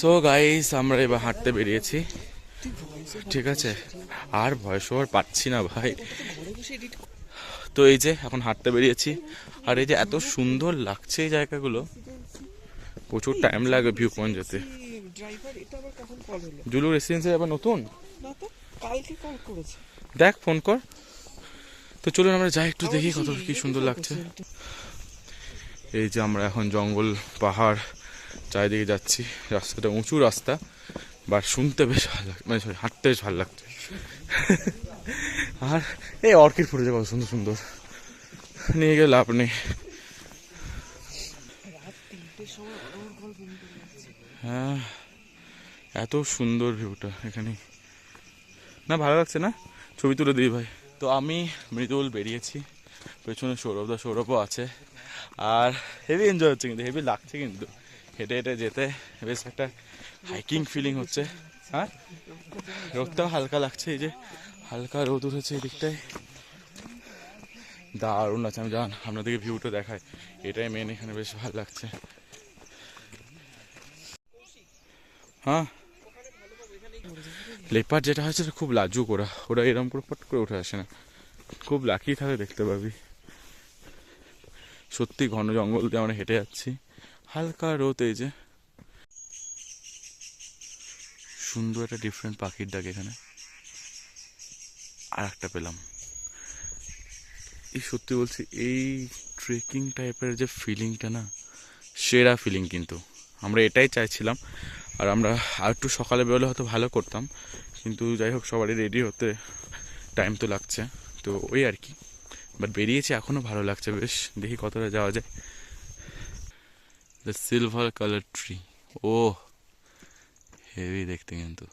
So guys আমরা এবার হাঁটতে বেরিয়েছি, ঠিক আছে? আর ভয়েস ওভার পাচ্ছি না ভাই। তো এই যে এখন হাঁটতে বেরিয়েছি, আর এই যে এত সুন্দর লাগছে এই জায়গাগুলো, প্রচুর টাইম লাগে ভিউ পয়েন্ট যেতে। জুলু রেসিডেন্সি আবার নতুন, দেখ ফোন কর। তো চলুন আমরা যাই একটু দেখি কত কি সুন্দর লাগছে। এই যে আমরা এখন জঙ্গল পাহাড় চারিদিকে যাচ্ছি, রাস্তাটা উঁচু রাস্তা, বাট শুনতে বেশ ভালো লাগছে, মানে সরি হাঁটতে বেশ ভালো লাগছে। আর এই অর্কিড ফুটেছে কত সুন্দর সুন্দর, নিয়ে গেলে লাভ নেই। হ্যাঁ এত সুন্দর ভিউটা এখানে, না ভালো লাগছে না? ছবি তুলে দিই ভাই। তো আমি মৃদুল বেরিয়েছি, পেছনে সৌরভও আছে, আর হেভি এনজয় হচ্ছে, কিন্তু হেভি লাগছে, কিন্তু হেঁটে হেঁটে যেতে বেশ একটা হাইকিং ফিলিং হচ্ছে। হ্যাঁ রোদটাও হালকা লাগছে, এই যে হালকা রোদ উঠেছে এই দিকটায়, দারুণ আছে। আমি জান আপনাদেরকে ভিউটা দেখাই, এটাই মেন, এখানে বেশ ভালো লাগছে। হ্যাঁ লেপার যেটা হচ্ছে খুব লাজুক, ওরা এরম করে পট করে উঠে আসে না, খুব লাকি থাকে দেখতে পাবি। সত্যি ঘন জঙ্গল দিয়ে আমরা হেঁটে যাচ্ছি, হালকা রোদ, এই যে সুন্দর একটা ডিফারেন্ট পাখির ডাক এখানে, আর একটা পেলাম। এই সত্যি বলছি, এই ট্রেকিং টাইপের যে ফিলিংটা না, সেরা ফিলিং কিন্তু। আমরা এটাই চাইছিলাম, আর আমরা আর একটু সকালে বেরোলে হয়তো ভালো করতাম, কিন্তু যাই হোক সবারই রেডি হতে টাইম তো লাগছে, তো ওই আর কি। বাট বেরিয়েছি, এখনও ভালো লাগছে বেশ, দেখি কতটা যাওয়া যায়। দ্য সিলভার কালার ট্রি, ও হেভি দেখতে কিন্তু।